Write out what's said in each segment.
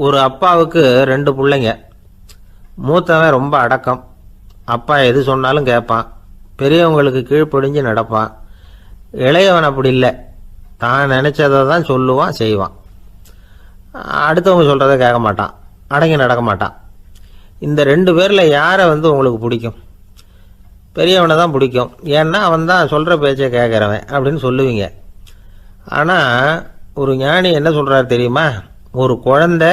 ஒரு அப்பாவுக்கு 2 பிள்ளைங்க. மூத்தவன் ரொம்ப அடக்கம். அப்பா எது சொன்னாலும் கேட்பான். பெரியவங்களுக்கு கீழ்ப்படிஞ்சு நடப்பான். இளையவன் அப்படி இல்லை. தான் நினைச்சதை தான் சொல்லுவான், செய்வான். அடுத்தவங்க சொல்கிறத கேட்க மாட்டான், அடங்கி நடக்க மாட்டான். இந்த 2 பேரில் யாரை உங்களுக்கு பிடிக்கும்? பெரியவனை தான் பிடிக்கும். ஏன்னா அவன் தான் சொல்கிற பேச்சை கேட்குறவன் அப்படின்னு சொல்லுவீங்க. ஆனால் ஒரு ஞானி என்ன சொல்கிறாரு தெரியுமா? ஒரு குழந்தை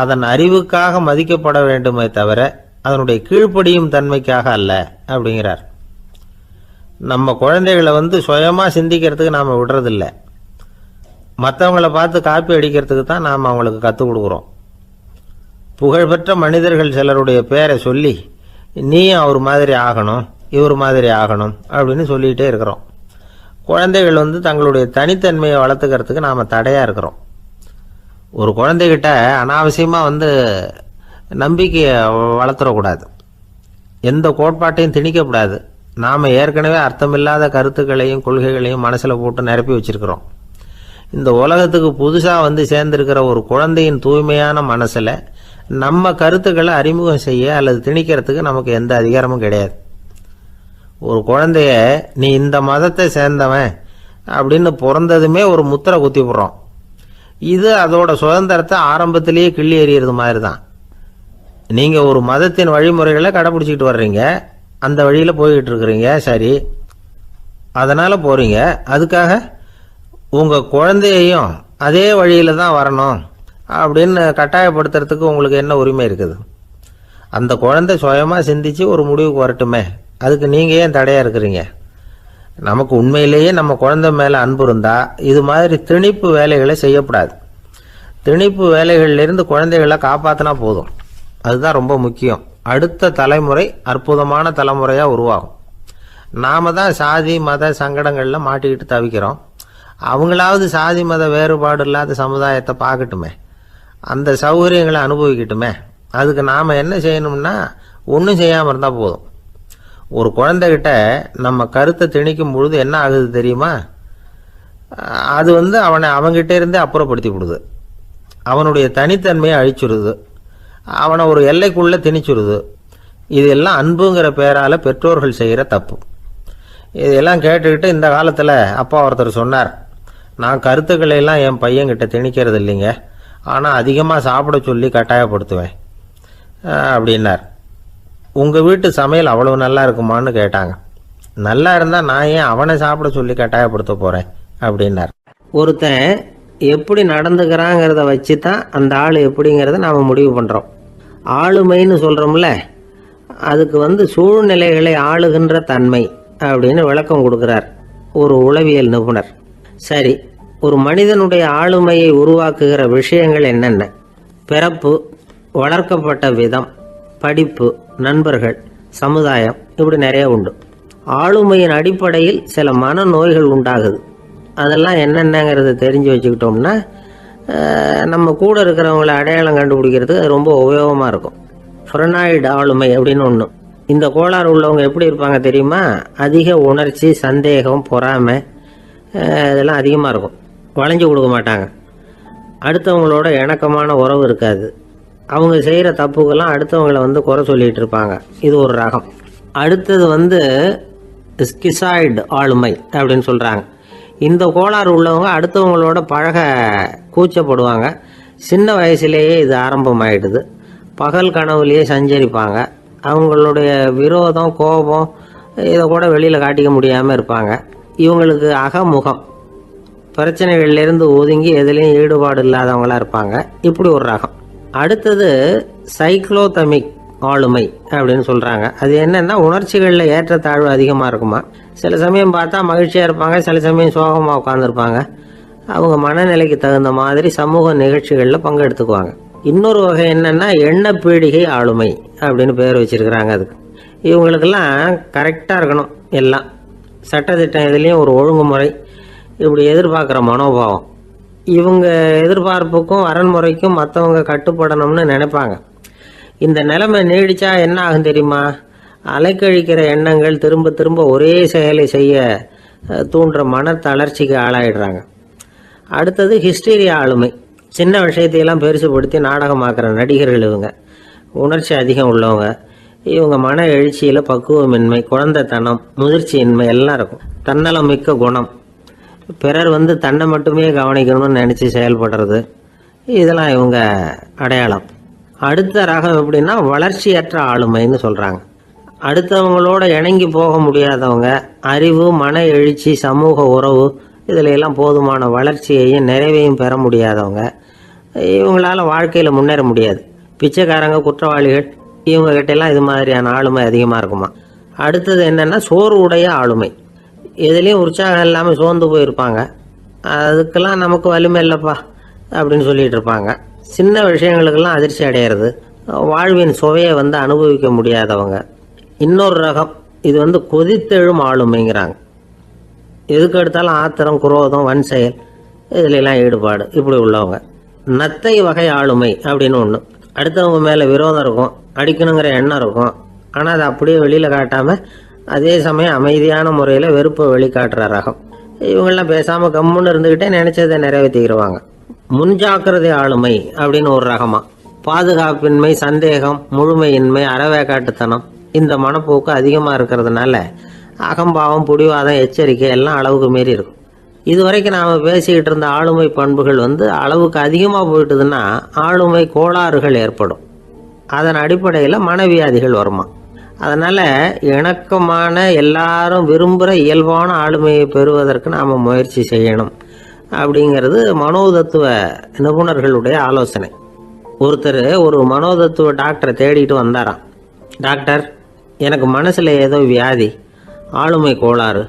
அதன் அறிவுக்காக மதிக்கப்பட வேண்டுமே தவிர அதனுடைய கீழ்ப்படியும் தன்மைக்காக அல்ல அப்படிங்கிறார். நம்ம குழந்தைகளை சுயமாக சிந்திக்கிறதுக்கு நாம் விடுறதில்லை. மற்றவங்கள பார்த்து காப்பி அடிக்கிறதுக்கு தான் நாம் அவங்களுக்கு கற்றுக் கொடுக்குறோம். புகழ்பெற்ற மனிதர்கள் சிலருடைய பேரை சொல்லி நீயும் அவர் மாதிரி ஆகணும், இவர் மாதிரி ஆகணும் அப்படின்னு சொல்லிகிட்டே இருக்கிறோம். குழந்தைகள் தங்களுடைய தனித்தன்மையை வளர்த்துக்கிறதுக்கு நாம் தடையாக இருக்கிறோம். ஒரு குழந்தைகிட்ட அனாவசியமாக நம்பிக்கையை வளர்த்துடக்கூடாது. எந்த கோட்பாட்டையும் திணிக்கக்கூடாது. நாம் ஏற்கனவே அர்த்தமில்லாத கருத்துக்களையும் கொள்கைகளையும் மனசில் போட்டு நிரப்பி வச்சிருக்கிறோம். இந்த உலகத்துக்கு புதுசாக சேர்ந்திருக்கிற ஒரு குழந்தையின் தூய்மையான மனசில் நம்ம கருத்துக்களை அறிமுகம் செய்ய அல்லது திணிக்கிறதுக்கு நமக்கு எந்த அதிகாரமும் கிடையாது. ஒரு குழந்தைய நீ இந்த மதத்தை சேர்ந்தவன் அப்படின்னு பிறந்ததுமே ஒரு முத்திரை குத்தி போடுறோம். இது அதோட சுதந்திரத்தை ஆரம்பத்திலேயே கிள்ளி எறிகிறது மாதிரி தான். நீங்கள் ஒரு மதத்தின் வழிமுறைகளை கடைப்பிடிச்சிக்கிட்டு வர்றீங்க, அந்த வழியில் போய்கிட்டு இருக்கிறீங்க, சரி, அதனால் போகிறீங்க. அதுக்காக உங்கள் குழந்தையையும் அதே வழியில் தான் வரணும் அப்படின்னு கட்டாயப்படுத்துறதுக்கு உங்களுக்கு என்ன உரிமை இருக்குது? அந்த குழந்தை சுயமாக சிந்திச்சு ஒரு முடிவுக்கு வரட்டுமே, அதுக்கு நீங்கள் ஏன் தடையாக இருக்கிறீங்க? நமக்கு உண்மையிலேயே நம்ம குழந்தை மேலே அன்பு இருந்தால் இது மாதிரி திணிப்பு வேலைகளை செய்யக்கூடாது. திணிப்பு வேலைகளிலிருந்து குழந்தைகளை காப்பாற்றினா போதும். அதுதான் ரொம்ப முக்கியம். அடுத்த தலைமுறை அற்புதமான தலைமுறையாக உருவாகும். நாம் தான் சாதி மத சங்கடங்களில் மாட்டிக்கிட்டு தவிக்கிறோம். அவங்களாவது சாதி மத வேறுபாடு இல்லாத சமுதாயத்தை பார்க்கட்டுமே, அந்த சௌகரியங்களை அனுபவிக்கட்டுமே. அதுக்கு நாம் என்ன செய்யணும்னா ஒன்றும் செய்யாமல் இருந்தால் போதும். ஒரு குழந்தைகிட்ட நம்ம கருத்தை திணிக்கும் பொழுது என்ன ஆகுது தெரியுமா? அது அவனை அவங்ககிட்ட இருந்தே அப்புறப்படுத்தி விடுது. அவனுடைய தனித்தன்மையை அழிச்சுடுது. அவனை ஒரு எல்லைக்குள்ளே திணிச்சுடுது. இதெல்லாம் அன்புங்கிற பேரால் பெற்றோர்கள் செய்கிற தப்பு. இதெல்லாம் கேட்டுக்கிட்டு இந்த காலத்தில் அப்பா ஒருத்தர் சொன்னார், நான் கருத்துக்களை எல்லாம் என் பையன்கிட்ட திணிக்கிறது இல்லைங்க, ஆனால் அதிகமாக சாப்பிட சொல்லி கட்டாயப்படுத்துவேன் அப்படின்னார். உங்கள் வீட்டு சமையல் அவ்வளோ நல்லா இருக்குமான்னு கேட்டாங்க. நல்லா இருந்தால் நான் ஏன் அவனை சாப்பிட சொல்லி கட்டாயப்படுத்த போகிறேன் அப்படின்னார். ஒருத்தன் எப்படி நடந்துக்கிறாங்கிறத வச்சு தான் அந்த ஆள் எப்படிங்கிறத நாம் முடிவு பண்ணுறோம். ஆளுமைன்னு சொல்கிறோம்ல, அதுக்கு சூழ்நிலைகளை ஆளுகின்ற தன்மை அப்படின்னு விளக்கம் கொடுக்குறார் ஒரு உளவியல் நிபுணர். சரி, ஒரு மனிதனுடைய ஆளுமையை உருவாக்குகிற விஷயங்கள் என்னென்ன? பிறப்பு, வளர்க்கப்பட்ட விதம், படிப்பு, நண்பர்கள், சமுதாயம், இப்படி நிறைய உண்டு. ஆளுமையின் அடிப்படையில் சில மனநோய்கள் உண்டாகுது. அதெல்லாம் என்னென்னங்கிறத தெரிஞ்சு வச்சுக்கிட்டோம்னா நம்ம கூட இருக்கிறவங்கள அடையாளம் கண்டுபிடிக்கிறதுக்கு அது ரொம்ப உபயோகமாக இருக்கும். ஃப்ரெனாய்டு ஆளுமை அப்படின்னு ஒன்று. இந்த கோளாறு உள்ளவங்க எப்படி இருப்பாங்க தெரியுமா? அதிக உணர்ச்சி, சந்தேகம், பொறாமை இதெல்லாம் அதிகமாக இருக்கும். வளைஞ்சு கொடுக்க மாட்டாங்க. அடுத்தவங்களோட இணக்கமான உறவு இருக்காது. அவங்க செய்கிற தப்புக்கெல்லாம் அடுத்தவங்களை குறை சொல்லிகிட்டு இருப்பாங்க. இது ஒரு ரகம். அடுத்தது ஸ்கிசாய்டு ஆளுமை அப்படின்னு சொல்கிறாங்க. இந்த கோளாறு உள்ளவங்க அடுத்தவங்களோட பழக கூச்சப்படுவாங்க. சின்ன வயசுலேயே இது ஆரம்பமாயிடுது. பகல் கனவுலேயே சஞ்சரிப்பாங்க. அவங்களுடைய விரோதம், கோபம் இதை கூட வெளியில் காட்டிக்க முடியாமல் இருப்பாங்க. இவங்களுக்கு அகமுகம், பிரச்சனைகள்லேருந்து ஒதுங்கி எதுலேயும் ஈடுபாடு இல்லாதவங்களாக இருப்பாங்க. இப்படி ஒரு ரகம். அடுத்தது சைக்ளோதமிக் ஆளுமை அப்படின்னு சொல்கிறாங்க. அது என்னென்னா உணர்ச்சிகளில் ஏற்றத்தாழ்வு அதிகமாக இருக்குமா. சில சமயம் பார்த்தா மகிழ்ச்சியாக இருப்பாங்க, சில சமயம் சோகமாக உட்காந்துருப்பாங்க. அவங்க மனநிலைக்கு தகுந்த மாதிரி சமூக நிகழ்ச்சிகளில் பங்கெடுத்துக்குவாங்க. இன்னொரு வகை என்னென்னா எண்ணப்பீடிகை ஆளுமை அப்படின்னு பேர் வச்சுருக்கிறாங்க. அதுக்கு இவங்களுக்கெல்லாம் கரெக்டாக இருக்கணும். எல்லாம் சட்டத்திட்டம் இதுலேயும் ஒரு ஒழுங்குமுறை, இப்படி எதிர்பார்க்குற மனோபாவம். இவங்க எதிர்பார்ப்புக்கும் வரன்முறைக்கும் மற்றவங்க கட்டுப்படணும்னு நினைப்பாங்க. இந்த நிலைமை நீடிச்சா என்ன ஆகும் தெரியுமா? அலைக்கழிக்கிற எண்ணங்கள் திரும்ப திரும்ப ஒரே செயலை செய்ய தூண்டுற மன தளர்ச்சிக்கு ஆளாயிடுறாங்க. அடுத்தது ஹிஸ்டீரியா ஆளுமை. சின்ன விஷயத்தையெல்லாம் பெருசுப்படுத்தி நாடகமாக்குற நடிகர்கள் இவங்க. உணர்ச்சி அதிகம் உள்ளவங்க. இவங்க மன எழுச்சியில் பக்குவமின்மை, குழந்தைத்தனம், முதிர்ச்சியின்மை எல்லாம் இருக்கும். தன்னலம் மிக்க குணம், பிறர் தன்னை மட்டுமே கவனிக்கணும்னு நினச்சி செயல்படுறது, இதெல்லாம் இவங்க அடையாளம். அடுத்த ரகம் எப்படின்னா வளர்ச்சியற்ற ஆளுமைன்னு சொல்கிறாங்க. அடுத்தவங்களோட இணங்கி போக முடியாதவங்க, அறிவு, மன எழுச்சி, சமூக உறவு இதில் எல்லாம் போதுமான வளர்ச்சியையும் நிறைவையும் பெற முடியாதவங்க. இவங்களால வாழ்க்கையில் முன்னேற முடியாது. பிச்சைக்காரங்க, குற்றவாளிகள் இவங்க கிட்டெல்லாம் இது மாதிரியான ஆளுமை அதிகமாக இருக்குமா. அடுத்தது என்னென்னா சோர்வு உடைய ஆளுமை. எதுலேயும் உற்சாகம் இல்லாமல் சோர்ந்து போயிருப்பாங்க. அதுக்கெல்லாம் நமக்கு வலிமை இல்லைப்பா அப்படின்னு சொல்லிட்டு இருப்பாங்க. சின்ன விஷயங்களுக்கெல்லாம் அதிர்ச்சி அடையிறது, வாழ்வின் சுவையை அனுபவிக்க முடியாதவங்க. இன்னொரு ரகம் இது கொதித்தெழும் ஆளுமைங்கிறாங்க. எதுக்கு எடுத்தாலும் ஆத்திரம், குரோதம், வன் செயல் இதுலெல்லாம் ஈடுபாடு இப்படி உள்ளவங்க. நத்தை வகை ஆளுமை அப்படின்னு ஒன்று. அடுத்தவங்க மேலே விரோதம் இருக்கும், அடிக்கணுங்கிற எண்ணம் இருக்கும். ஆனால் அதை அப்படியே வெளியில் காட்டாமல் அதே சமயம் அமைதியான முறையில் வெறுப்பை வெளிக்காட்டுற ரகம். இவங்கெல்லாம் பேசாமல் கம்முன்னு இருந்துக்கிட்டே நினைச்சதை நிறைவேற்றிக்கிடுவாங்க. முன்ஜாக்கிரதை ஆளுமை அப்படின்னு ஒரு ரகமா. பாதுகாப்பின்மை, சந்தேகம், முழுமையின்மை, அறவேக்காட்டுத்தனம் இந்த மனப்போக்கு அதிகமாக இருக்கிறதுனால அகம்பாவம், புடிவாதம், எச்சரிக்கை எல்லாம் அளவுக்கு மீறி இருக்கும். இதுவரைக்கும் நாம் பேசிக்கிட்டு இருந்த ஆளுமை பண்புகள் அளவுக்கு அதிகமாக போயிட்டுதுன்னா ஆளுமை கோளாறுகள் ஏற்படும். அதன் அடிப்படையில் மனவியாதிகள் வருமா. அதனால் இணக்கமான, எல்லாரும் விரும்புகிற இயல்பான ஆளுமையை பெறுவதற்கு நாம் முயற்சி செய்யணும் அப்படிங்கிறது மனோதத்துவ நிபுணர்களுடைய ஆலோசனை. ஒருத்தர் ஒரு மனோதத்துவ டாக்டரை தேடிட்டு வந்தாராம். டாக்டர், எனக்கு மனசில் ஏதோ வியாதி, ஆளுமை கோளாறு,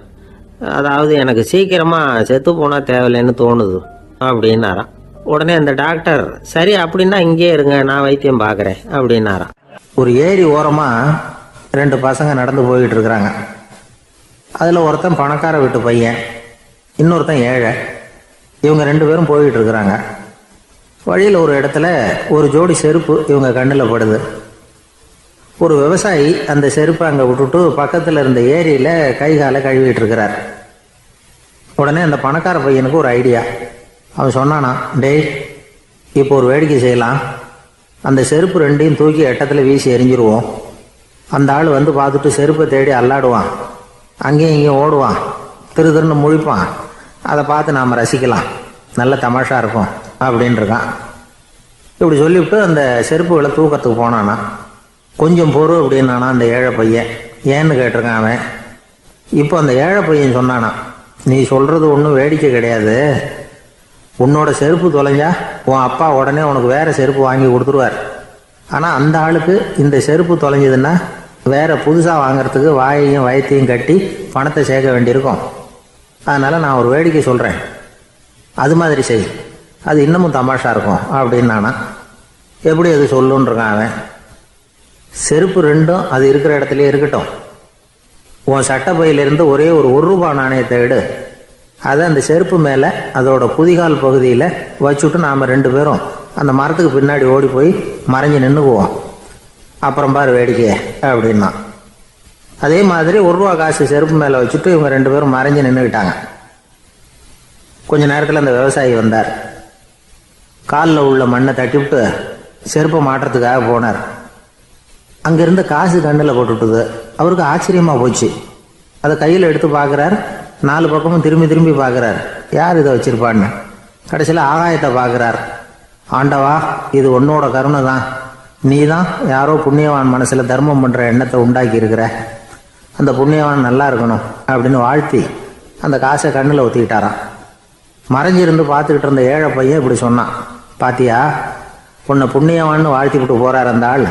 அதாவது எனக்கு சீக்கிரமாக செத்து போனால் தேவையில்லைன்னு தோணுது அப்படின்னாராம். உடனே அந்த டாக்டர், சரி அப்படின்னா இங்கே இருங்க, நான் வைத்தியம் பார்க்குறேன் அப்படின்னாராம். ஒரு ஏரி ஓரமாக 2 பசங்க நடந்து போய்கிட்டு இருக்கிறாங்க. அதில் ஒருத்தன் பணக்கார வீட்டு பையன், இன்னொருத்தன் ஏழை. இவங்க 2 பேரும் போய்கிட்டு இருக்கிறாங்க. வழியில் ஒரு இடத்துல ஒரு ஜோடி செருப்பு இவங்க கண்ணில் படுது. ஒரு விவசாயி அந்த செருப்பை அங்கே விட்டுட்டு பக்கத்தில் இருந்த ஏரியில் கை காலை கழுவிட்டு இருக்கிறார். உடனே அந்த பணக்கார பையனுக்கு ஒரு ஐடியா. அவன் சொன்னானா, டேய், இப்போ ஒரு வேடிக்கை செய்யலாம். அந்த செருப்பு 2ஐயும் தூக்கி எட்டத்தில் வீசி எரிஞ்சிருவோம். அந்த ஆள் பார்த்துட்டு செருப்பை தேடி அல்லாடுவான், அங்கேயும் இங்கேயும் ஓடுவான், திருன்னு முழிப்பான். அதை பார்த்து நாம் ரசிக்கலாம், நல்ல தமாஷா இருக்கும் அப்படின்ட்டுருக்கான். இப்படி சொல்லிவிட்டு அந்த செருப்புகளை தூக்கத்துக்கு போனானா. கொஞ்சம் பொறு அப்படின்னானா அந்த ஏழை பையன். ஏன்னு கேட்டிருக்கான் அவன். இப்போ அந்த ஏழை பையன் சொன்னானா, நீ சொல்கிறது ஒன்றும் வேடிக்கை கிடையாது. உன்னோட செருப்பு தொலைஞ்சா உன் அப்பா உடனே உனக்கு வேறு செருப்பு வாங்கி கொடுத்துருவார். ஆனால் அந்த ஆளுக்கு இந்த செருப்பு தொலைஞ்சதுன்னா வேறு புதுசாக வாங்கிறதுக்கு வாயையும் வயத்தையும் கட்டி பணத்தை சேர்க்க வேண்டியிருக்கும். அதனால் நான் ஒரு வேடிக்கை சொல்கிறேன், அது மாதிரி செய், அது இன்னமும் தமாஷா இருக்கும் அப்படின்னானா. எப்படி அது சொல்லுன்றிருக்கான் அவன். செருப்பு 2ம் அது இருக்கிற இடத்துலையே இருக்கட்டும். உன் சட்டை பையிலிருந்து ஒரே ஒரு ரூபா நாணயத்தை எடு. அதை அந்த செருப்பு மேலே அதோட குதிகால் பகுதியில் வச்சுட்டு நாம் 2 பேரும் அந்த மரத்துக்கு பின்னாடி ஓடி போய் மறைஞ்சு நின்றுக்குவோம். அப்புறம் பாரு வேடிக்கை அப்படின்னா. அதே மாதிரி ரூபா காசு செருப்பு மேலே வச்சுட்டு இவங்க 2 பேரும் மறைஞ்சு நின்றுக்கிட்டாங்க. கொஞ்ச நேரத்தில் அந்த விவசாயி வந்தார். காலில் உள்ள மண்ணை தட்டிவிட்டு செருப்பை மாட்டுறதுக்காக போனார். அங்கேருந்து காசு கண்ணில் போட்டுவிட்டுது. அவருக்கு ஆச்சரியமாக போச்சு. அதை கையில் எடுத்து பார்க்குறார். 4 பக்கமும் திரும்பி திரும்பி பார்க்குறார், யார் இதை வச்சுருப்பான்னு. கடைசியில் ஆகாயத்தை பார்க்குறார். ஆண்டவா, இது உன்னோட கருணை தான். நீ தான் யாரோ புண்ணியவான் மனசில் தர்மம் பண்ணுற எண்ணத்தை உண்டாக்கி இருக்கிற. அந்த புண்ணியவான் நல்லா இருக்கணும் அப்படின்னு வாழ்த்தி அந்த காசை கண்ணில் ஒத்திக்கிட்டாரான். மறைஞ்சிருந்து பார்த்துக்கிட்டு இருந்த ஏழை பையன் இப்படி சொன்னான், பாத்தியா, உன்னை புண்ணியவான்னு வாழ்த்தி விட்டு போகிறார் அந்த ஆள்.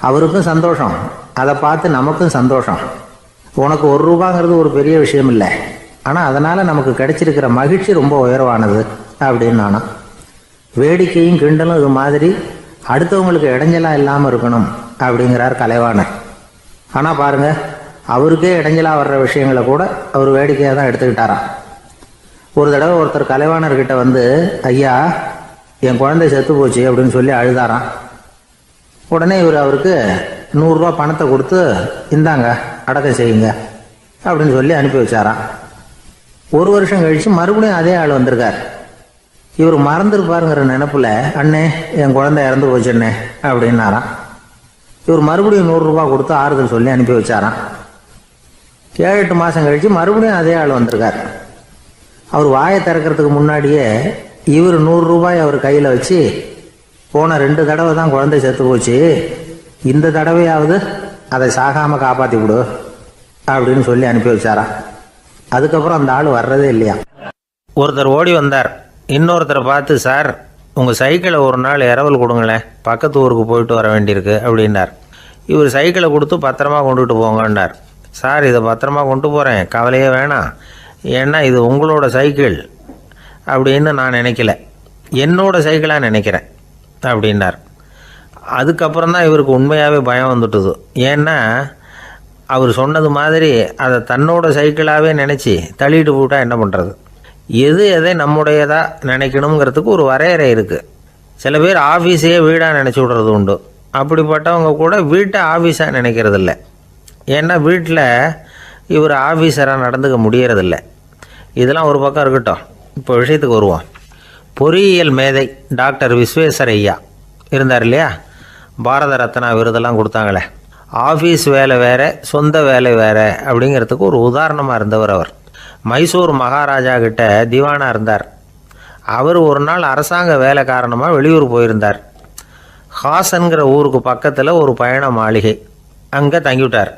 அவருக்கும் சந்தோஷம், அதை பார்த்து நமக்கும் சந்தோஷம். உனக்கு ரூபாங்கிறது ஒரு பெரிய விஷயம் இல்லை, ஆனால் அதனால் நமக்கு கிடைச்சிருக்கிற மகிழ்ச்சி ரொம்ப உயர்வானது அப்படின்னு நானும். வேடிக்கையும் கிண்டலும் இது மாதிரி அடுத்தவங்களுக்கு இடைஞ்சலாக இல்லாமல் இருக்கணும் அப்படிங்கிறார் கலைவாணர். ஆனால் பாருங்கள், அவருக்கே இடைஞ்சலாக வர்ற விஷயங்களை கூட அவர் வேடிக்கையாக தான் எடுத்துக்கிட்டாராம். ஒரு தடவை ஒருத்தர் கலைவாணர்கிட்ட ஐயா, என் குழந்தை செத்து போச்சு அப்படின்னு சொல்லி அழுதாராம். உடனே இவர் அவருக்கு 100 ரூபா பணத்தை கொடுத்து, இந்தாங்க அடக்கம் செய்யுங்க அப்படின்னு சொல்லி அனுப்பி வச்சாராம். 1 வருஷம் கழித்து மறுபடியும் அதே ஆள் வந்திருக்கார். இவர் மறந்துருப்பாருங்கிற நினைப்புல, அண்ணே என் குழந்தை இறந்து போச்சுண்ணே அப்படின்னாராம். இவர் மறுபடியும் 100 ரூபாய் கொடுத்து ஆறுதல் சொல்லி அனுப்பி வச்சாராம். 7-8 மாதம் கழிச்சு மறுபடியும் அதே ஆள் வந்திருக்கார். அவர் வாயை திறக்கிறதுக்கு முன்னாடியே இவர் 100 ரூபாய் அவர் கையில் வச்சு, போன 2 தடவை தான் குழந்தை செத்து போச்சு, இந்த தடவையாவது அதை சாகாமல் காப்பாற்றி விடு அப்படின்னு சொல்லி அனுப்பி வச்சாராம். அதுக்கப்புறம் அந்த ஆள் வர்றதே இல்லையா. ஒருத்தர் ஓடி வந்தார். இன்னொருத்தரை பார்த்து, சார் உங்கள் சைக்கிளை ஒரு நாள் இரவல் கொடுங்களேன், பக்கத்து ஊருக்கு போயிட்டு வர வேண்டியிருக்கு அப்படின்னார். இவர் சைக்கிளை கொடுத்து பத்திரமா கொண்டுகிட்டு போங்கன்னார். சார் இதை பத்திரமா கொண்டு போகிறேன், கவலையே வேணாம், ஏன்னா இது உங்களோட சைக்கிள் அப்படின்னு நான் நினைக்கல, என்னோட சைக்கிளாக நினைக்கிறேன் அப்படின்னார். அதுக்கப்புறம் தான் இவருக்கு உண்மையாகவே பயம் வந்துட்டுது. ஏன்னா அவர் சொன்னது மாதிரி அதை தன்னோட சைக்கிளாகவே நினச்சி தள்ளிட்டு போட்டால் என்ன பண்ணுறது. எது எதை நம்முடையதாக நினைக்கணுங்கிறதுக்கு ஒரு வரையறை இருக்குது. சில பேர் ஆஃபீஸையே வீடாக நினச்சி விடுறது உண்டு. அப்படிப்பட்டவங்க கூட வீட்டை ஆஃபீஸாக நினைக்கிறது இல்லை. ஏன்னா வீட்டில் இவர் ஆஃபீஸராக நடந்துக்க முடியறதில்ல. இதெல்லாம் ஒரு பக்கம் இருக்கட்டும், இப்போ விஷயத்துக்கு வருவோம். பொறியியல் மேதை டாக்டர் விஸ்வேஸ்வரய்யா இருந்தார் இல்லையா, பாரத ரத்னா விருதெல்லாம் கொடுத்தாங்களே. ஆஃபீஸ் வேலை வேறு, சொந்த வேலை வேறு அப்படிங்கிறதுக்கு ஒரு உதாரணமாக இருந்தவர் அவர். மைசூர் மகாராஜா கிட்ட திவானாக இருந்தார். அவர் ஒரு நாள் அரசாங்க வேலை காரணமாக வெளியூர் போயிருந்தார். ஹாசன்கிற ஊருக்கு பக்கத்தில் ஒரு பயண மாளிகை, அங்கே தங்கிவிட்டார்.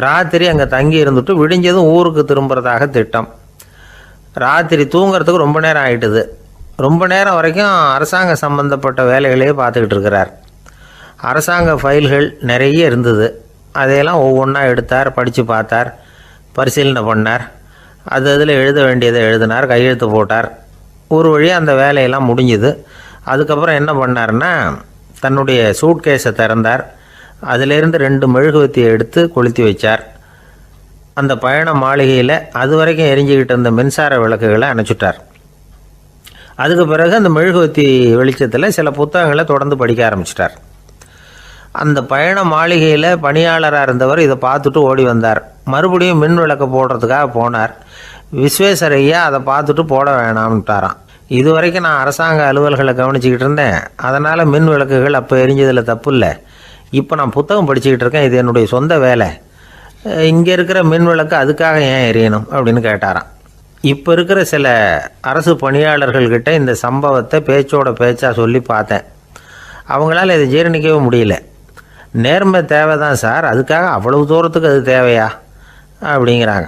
ராத்திரி அங்கே தங்கி இருந்துட்டு விடிஞ்சதும் ஊருக்கு திரும்புறதாக திட்டம். ராத்திரி தூங்கிறதுக்கு ரொம்ப நேரம் ஆகிட்டுது. ரொம்ப நேரம் வரைக்கும் அரசாங்க சம்பந்தப்பட்ட வேலைகளையே பார்த்துக்கிட்டு இருக்கிறார். அரசாங்க ஃபைல்கள் நிறைய இருந்தது. அதையெல்லாம் ஒவ்வொன்றா எடுத்தார், படித்து பார்த்தார், பரிசீலனை பண்ணார். அதில் எழுத வேண்டியதை எழுதினார், கையெழுத்து போட்டார். ஒரு வழியாக அந்த வேலையெல்லாம் முடிஞ்சுது. அதுக்கப்புறம் என்ன பண்ணார்னா, தன்னுடைய சூட்கேஸை திறந்தார். அதிலேருந்து 2 மெழுகுவத்தியை எடுத்து கொளுத்தி வச்சார். அந்த பயண மாளிகையில் அது வரைக்கும் எரிஞ்சிக்கிட்டு இருந்த மின்சார விளக்குகளை அணைச்சிட்டார். அதுக்கு பிறகு அந்த மெழுகுவத்தி வெளிச்சத்தில் சில புத்தகங்களை தொடர்ந்து படிக்க ஆரம்பிச்சிட்டார். அந்த பயண மாளிகையில் பணியாளராக இருந்தவர் இதை பார்த்துட்டு ஓடி வந்தார். மறுபடியும் மின் விளக்கு போடுறதுக்காக போனார். விஸ்வேஸ்வரய்யா அதை பார்த்துட்டு போட வேணாம்ட்டாராம். இது வரைக்கும் நான் அரசாங்க அலுவல்களை கவனிச்சிக்கிட்டு இருந்தேன், அதனால் மின் விளக்குகள் அப்போ எரிஞ்சதில் தப்பு இல்லை. இப்போ நான் புத்தகம் படிச்சுக்கிட்டு இருக்கேன், இது என்னுடைய சொந்த வேலை, இங்கே இருக்கிற மின் விளக்கு அதுக்காக ஏன் எரியணும் அப்படின்னு கேட்டாராம். இப்போ இருக்கிற சில அரசு பணியாளர்கள்கிட்ட இந்த சம்பவத்தை பேச்சோட பேச்சாக சொல்லி பார்த்தேன். அவங்களால இதை ஜீரணிக்கவே முடியல. நேர்மை தேவை தான் சார், அதுக்காக அவ்வளவு தூரத்துக்கு அது தேவையா அப்படிங்கிறாங்க.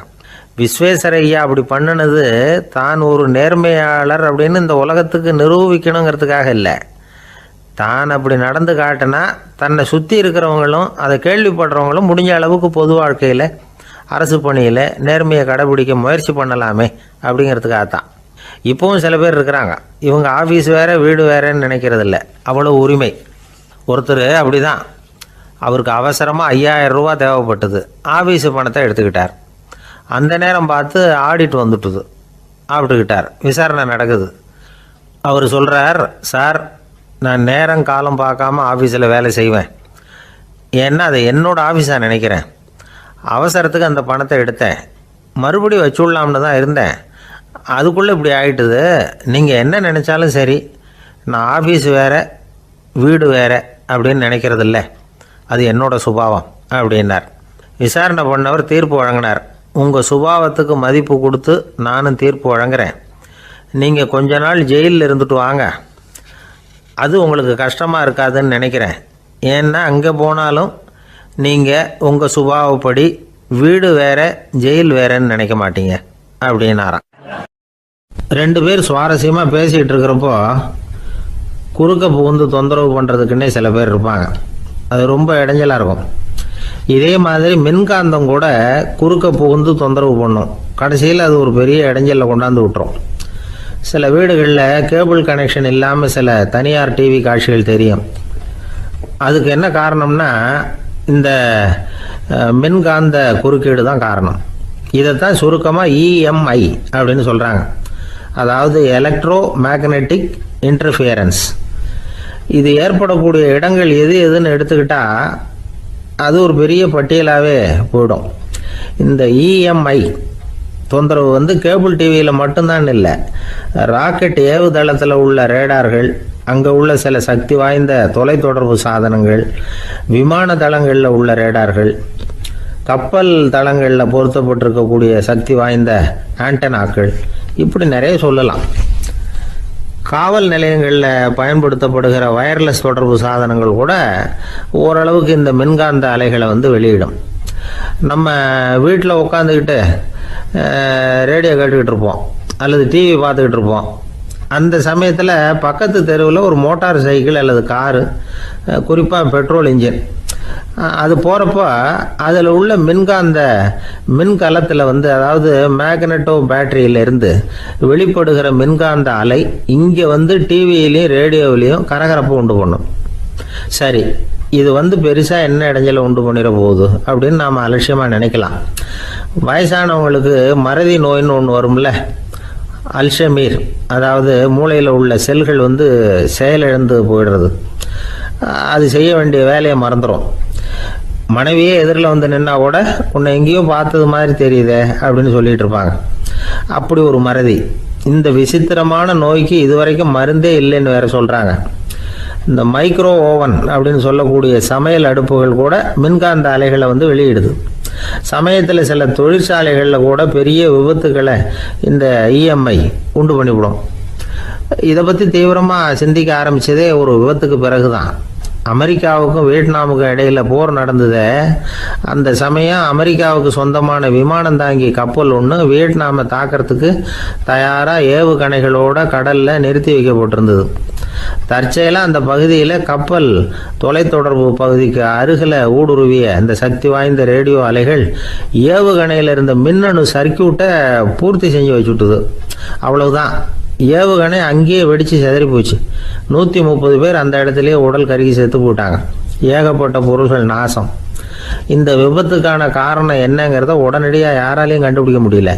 விஸ்வேஸ்வரய்யா அப்படி பண்ணினது தான் ஒரு நேர்மையாளர் அப்படின்னு இந்த உலகத்துக்கு நிரூபிக்கணுங்கிறதுக்காக இல்லை. தான் அப்படி நடந்து காட்டினா தன்னை சுற்றி இருக்கிறவங்களும் அதை கேள்விப்படுறவங்களும் முடிஞ்ச அளவுக்கு பொது வாழ்க்கையில் அரசு பணியில் நேர்மையை கடைபிடிக்க முயற்சி பண்ணலாமே அப்படிங்கிறதுக்காகத்தான். இப்போவும் சில பேர் இருக்கிறாங்க, இவங்க ஆஃபீஸ் வேறு வீடு வேறேன்னு நினைக்கிறதில்ல, அவ்வளோ உரிமை. ஒருத்தர் அப்படி தான், அவருக்கு அவசரமாக 5000 ரூபா தேவைப்பட்டது. ஆஃபீஸு பணத்தை எடுத்துக்கிட்டார். அந்த நேரம் பார்த்து ஆடிட் வந்துட்டுது, ஆப்பிட்டுக்கிட்டார். விசாரணை நடக்குது. அவர் சொல்கிறார், சார் நான் நேரம் காலம் பார்க்காம ஆஃபீஸில் வேலை செய்வேன், ஏன்னா அதை என்னோடய ஆஃபீஸாக நினைக்கிறேன். அவசரத்துக்கு அந்த பணத்தை எடுத்தேன், மறுபடியும் வச்சுடலாம்னு தான் இருந்தேன், அதுக்குள்ளே இப்படி ஆகிட்டுது. நீங்கள் என்ன நினச்சாலும் சரி, நான் ஆஃபீஸ் வேறு வீடு வேறு அப்படின்னு நினைக்கிறதில்ல, அது என்னோடய சுபாவம் அப்படின்னார். விசாரணை பண்ணவர் தீர்ப்பு வழங்கினார். உங்கள் சுபாவத்துக்கு மதிப்பு கொடுத்து நானும் தீர்ப்பு வழங்குறேன். நீங்கள் கொஞ்ச நாள் ஜெயிலில் இருந்துட்டு வாங்க, அது உங்களுக்கு கஷ்டமாக இருக்காதுன்னு நினைக்கிறேன். ஏன்னா அங்கே போனாலும் நீங்கள் உங்கள் சுபாவப்படி வீடு வேறு ஜெயில் வேறேன்னு நினைக்க மாட்டீங்க அப்படின்னாராம். 2 பேர் சுவாரஸ்யமாக பேசிகிட்டு இருக்கிறப்போ குறுக்க புகுந்து தொந்தரவு பண்ணுறதுக்குன்னே சில பேர் இருப்பாங்க. அது ரொம்ப இடைஞ்சலாக இருக்கும். இதே மாதிரி மின்காந்தம் கூட குறுக்க புகுந்து தொந்தரவு பண்ணும். கடைசியில் அது ஒரு பெரிய இடைஞ்சலில் கொண்டாந்து விட்டுரும். சில வீடுகளில் கேபிள் கனெக்ஷன் இல்லாமல் சில தனியார் டிவி காட்சிகள் தெரியும். அதுக்கு என்ன காரணம்னா இந்த மின்காந்த குறுக்கீடு தான் காரணம். இதைத்தான் சுருக்கமாக இஎம்ஐ அப்படின்னு சொல்கிறாங்க. அதாவது எலக்ட்ரோ மேக்னெட்டிக் இன்டர்ஃபியரன்ஸ். இது ஏற்படக்கூடிய இடங்கள் எது எதுன்னு எடுத்துக்கிட்டால் அது ஒரு பெரிய பட்டியலாகவே போயிடும். இந்த இஎம்ஐ தொந்தரவு வந்து கேபிள் டிவியில் மட்டும்தான் இல்லை, ராக்கெட் ஏவுதளத்தில் உள்ள ரேடார்கள், அங்கே உள்ள சில சக்தி வாய்ந்த தொலைத்தொடர்பு சாதனங்கள், விமான தளங்களில் உள்ள ரேடார்கள், கப்பல் தளங்களில் பொருத்தப்பட்டிருக்கக்கூடிய சக்தி வாய்ந்த ஆண்டனாக்கள், இப்படி நிறைய சொல்லலாம். காவல் நிலையங்களில் பயன்படுத்தப்படுகிற வயர்லெஸ் தொடர்பு சாதனங்கள் கூட ஓரளவுக்கு இந்த மின்காந்த அலைகளை வந்து வெளியிடும். நம்ம வீட்டில் உட்காந்துக்கிட்டு ரேடியோ கேட்டுக்கிட்டு இருப்போம் அல்லது டிவி பார்த்துக்கிட்டு இருப்போம். அந்த சமயத்தில் பக்கத்து தெருவில் ஒரு மோட்டார் சைக்கிள் அல்லது காரு, குறிப்பாக பெட்ரோல் இன்ஜின், அது போகிறப்போ அதில் உள்ள மின்கலத்தில் வந்து, அதாவது மேக்னட்டோ பேட்டரியிலிருந்து வெளிப்படுகிற மின்காந்த அலை இங்கே வந்து டிவியிலையும் ரேடியோவிலையும் கரகரப்பு உண்டு பண்ணும். சரி, இது வந்து பெருசாக என்ன இடைஞ்சலை உண்டு பண்ணிட போகுது அப்படின்னு நாம் அலட்சியமாக நினைக்கலாம். வயசானவங்களுக்கு மறதி நோயின்னு ஒன்று வரும்ல, அல்ஷமீர், அதாவது மூளையில் உள்ள செல்கள் வந்து செயலிழந்து போயிடுறது, அது செய்ய வேண்டிய வேலையை மறந்துடும். மனைவியே எதிரில் வந்து நின்னா கூட உன்னை எங்கேயோ பார்த்தது மாதிரி தெரியுதே அப்படின்னு சொல்லிட்டு இருப்பாங்க. அப்படி ஒரு மறதி. இந்த விசித்திரமான நோய்க்கு இதுவரைக்கும் மருந்தே இல்லைன்னு வேற சொல்கிறாங்க. இந்த மைக்ரோ ஓவன் அப்படின்னு சொல்லக்கூடிய சமையல் அடுப்புகள் கூட மின்காந்த அலைகளை வந்து வெளியிடுது. சமயத்தில் சில தொழிற்சாலைகளில் கூட பெரிய விபத்துக்களை இந்த இஎம்ஐ உண்டு பண்ணிவிடும். இதை பற்றி தீவிரமாக சிந்திக்க ஆரம்பித்ததே ஒரு விபத்துக்கு பிறகு தான். அமெரிக்காவுக்கும் வியட்நாமுக்கும் இடையில போர் நடந்தது. அந்த சமயம் அமெரிக்காவுக்கு சொந்தமான விமானம் தாங்கி கப்பல் ஒன்று வியட்நாமை தாக்கிறதுக்கு தயாராக ஏவுகணைகளோட கடலில் நிறுத்தி வைக்கப்பட்டிருந்தது. தற்செயலாக அந்த பகுதியில் கப்பல் தொலைத்தொடர்பு பகுதிக்கு அருகில் ஊடுருவிய இந்த சக்தி வாய்ந்த ரேடியோ அலைகள் ஏவுகணையில் இருந்த மின்னணு சர்க்கியூட்டை பூர்த்தி செஞ்சு வச்சுட்டுது. அவ்வளவுதான், ஏவுகணை அங்கேயே வெடித்து சிதறி போச்சு. 130 பேர் அந்த இடத்துலயே உடல் கருகி செத்து போட்டாங்க. ஏகப்பட்ட பொருள்கள் நாசம். இந்த விபத்துக்கான காரணம் என்னங்கிறத உடனடியாக யாராலையும் கண்டுபிடிக்க முடியல.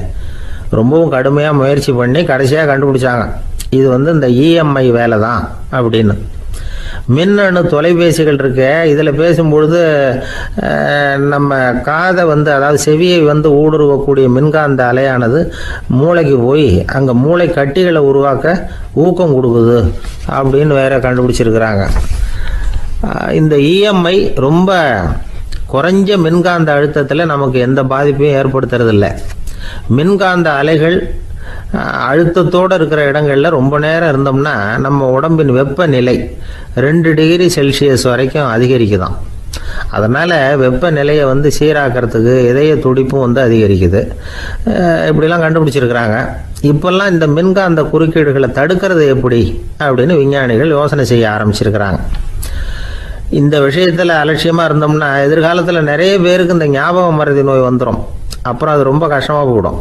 ரொம்பவும் கடுமையாக முயற்சி பண்ணி கடைசியாக கண்டுபிடிச்சாங்க, இது வந்து இந்த இஎம்ஐ வேலை தான் அப்படின்னு. மின்னணு தொலைபேசிகள் இருக்க, இதில் பேசும்பொழுது நம்ம காதை வந்து, அதாவது செவியை வந்து ஊடுருவக்கூடிய மின்காந்த அலையானது மூளைக்கு போய் அங்கே மூளை கட்டிகளை உருவாக்க ஊக்கம் கொடுக்குது அப்படின்னு வேற கண்டுபிடிச்சிருக்கிறாங்க. இந்த இஎம்ஐ ரொம்ப குறைஞ்ச மின்காந்த அழுத்தத்தில் நமக்கு எந்த பாதிப்பையும் ஏற்படுத்துறதில்லை. மின்காந்த அலைகள் அழுத்தத்தோடு இருக்கிற இடங்களில் ரொம்ப நேரம் இருந்தோம்னா நம்ம உடம்பின் வெப்பநிலை 2 டிகிரி செல்சியஸ் வரைக்கும் அதிகரிக்குதாம். அதனால் வெப்பநிலையை வந்து சீராக்கிறதுக்கு இதய துடிப்பும் வந்து அதிகரிக்குது. இப்படிலாம் கண்டுபிடிச்சிருக்கிறாங்க. இப்போல்லாம் இந்த மின்காந்த குறுக்கீடுகளை தடுக்கிறது எப்படி அப்படின்னு விஞ்ஞானிகள் யோசனை செய்ய ஆரம்பிச்சிருக்கிறாங்க. இந்த விஷயத்தில் அலட்சியமாக இருந்தோம்னா எதிர்காலத்தில் நிறைய பேருக்கு இந்த ஞாபக மறதி நோய் வந்துடும். அப்புறம் அது ரொம்ப கஷ்டமாக போயிடும்.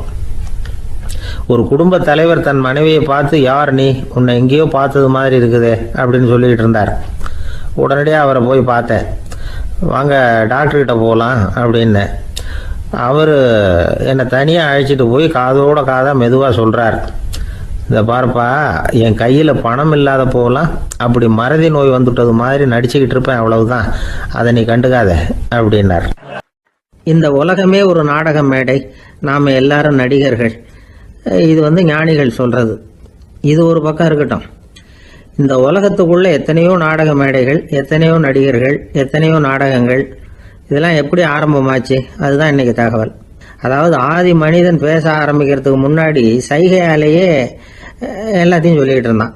ஒரு குடும்ப தலைவர் தன் மனைவியை பார்த்து, யார் நீ, உன்னை எங்கேயோ பார்த்தது மாதிரி இருக்குதே அப்படின்னு சொல்லிக்கிட்டு இருந்தார். உடனடியாக அவரை போய் பார்த்தேன். வாங்க டாக்டர்கிட்ட போகலாம் அப்படின்னு. அவர் என்னை தனியாக அழைச்சிட்டு போய் காதோட காதாக மெதுவாக சொல்கிறார், இதை பாருப்பா, என் கையில் பணம் இல்லாத போகலாம், அப்படி மறதி நோய் வந்துட்டது மாதிரி நடிச்சுக்கிட்டு இருப்பேன், அவ்வளவுதான், அதை நீ கண்டுக்காத அப்படின்னார். இந்த உலகமே ஒரு நாடக மேடை, நாம் எல்லாரும் நடிகர்கள். இது வந்து ஞானிகள் சொல்கிறது. இது ஒரு பக்கம் இருக்கட்டும். இந்த உலகத்துக்குள்ளே எத்தனையோ நாடக மேடைகள், எத்தனையோ நடிகர்கள், எத்தனையோ நாடகங்கள், இதெல்லாம் எப்படி ஆரம்பமாச்சு? அதுதான் இன்றைக்கி தகவல். அதாவது ஆதி மனிதன் பேச ஆரம்பிக்கிறதுக்கு முன்னாடி சைகையாலேயே எல்லாத்தையும் சொல்லிக்கிட்டு இருந்தான்.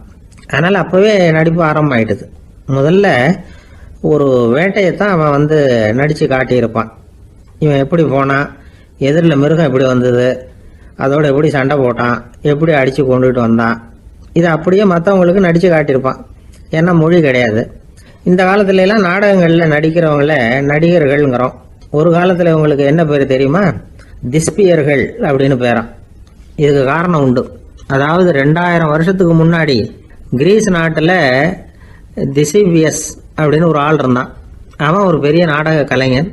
அதனால் அப்போவே நடிப்பு ஆரம்பமாயிட்டுது. முதல்ல ஒரு வேட்டையைத்தான் அவன் வந்து நடித்து காட்டியிருப்பான். இவன் எப்படி போனான், எதிரில் மிருகம் எப்படி வந்தது, அதோட எப்படி சண்டை போட்டான், எப்படி அடித்து கொண்டுகிட்டு வந்தான், இதை அப்படியே மற்றவங்களுக்கு நடித்து காட்டியிருப்பான். ஏன்னா மொழி கிடையாது. இந்த காலத்துலலாம் நாடகங்களில் நடிக்கிறவங்கள நடிகர்கள்ங்கிறோம். ஒரு காலத்தில் இவங்களுக்கு என்ன பேர் தெரியுமா? திஸ்பியர்கள் அப்படின்னு பேரான். இதுக்கு காரணம் உண்டு. அதாவது 2000 வருஷத்துக்கு முன்னாடி கிரீஸ் நாட்டில் திசிபியஸ் அப்படின்னு ஒரு ஆள் இருந்தான். அவன் ஒரு பெரிய நாடக கலைஞன்.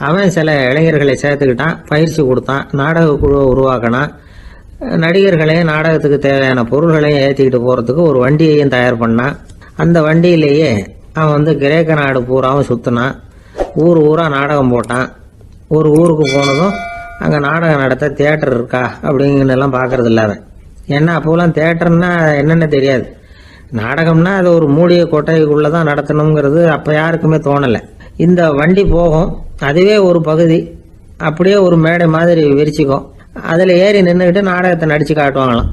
அவன் சில இளைஞர்களை சேர்த்துக்கிட்டான், பயிற்சி கொடுத்தான், நாடக குழுவை உருவாக்கினான். நடிகர்களையும் நாடகத்துக்கு தேவையான பொருள்களையும் ஏற்றிக்கிட்டு போகிறதுக்கு ஒரு வண்டியையும் தயார் பண்ணான். அந்த வண்டியிலேயே அவன் வந்து கிரேக்க நாடு பூராவும் சுற்றினான். ஊர் ஊராக நாடகம் போட்டான். ஒரு ஊருக்கு போனதும் அங்கே நாடகம் நடத்த தியேட்டர் இருக்கா அப்படிங்கன்னு எல்லாம் பார்க்கறது இல்லை அவன். ஏன்னா அப்போலாம் தியேட்டர்னா என்னென்ன தெரியாது. நாடகம்னா அது ஒரு மூடிய கொட்டைக்குள்ளே தான் நடத்தணுங்கிறது அப்போ யாருக்குமே தோணலை. இந்த வண்டி போகும், அதுவே ஒரு பகுதி அப்படியே ஒரு மேடை மாதிரி விரிச்சிக்கும். அதில் ஏறி நின்றுக்கிட்டு நாடகத்தை நடித்து காட்டுவாங்களாம்.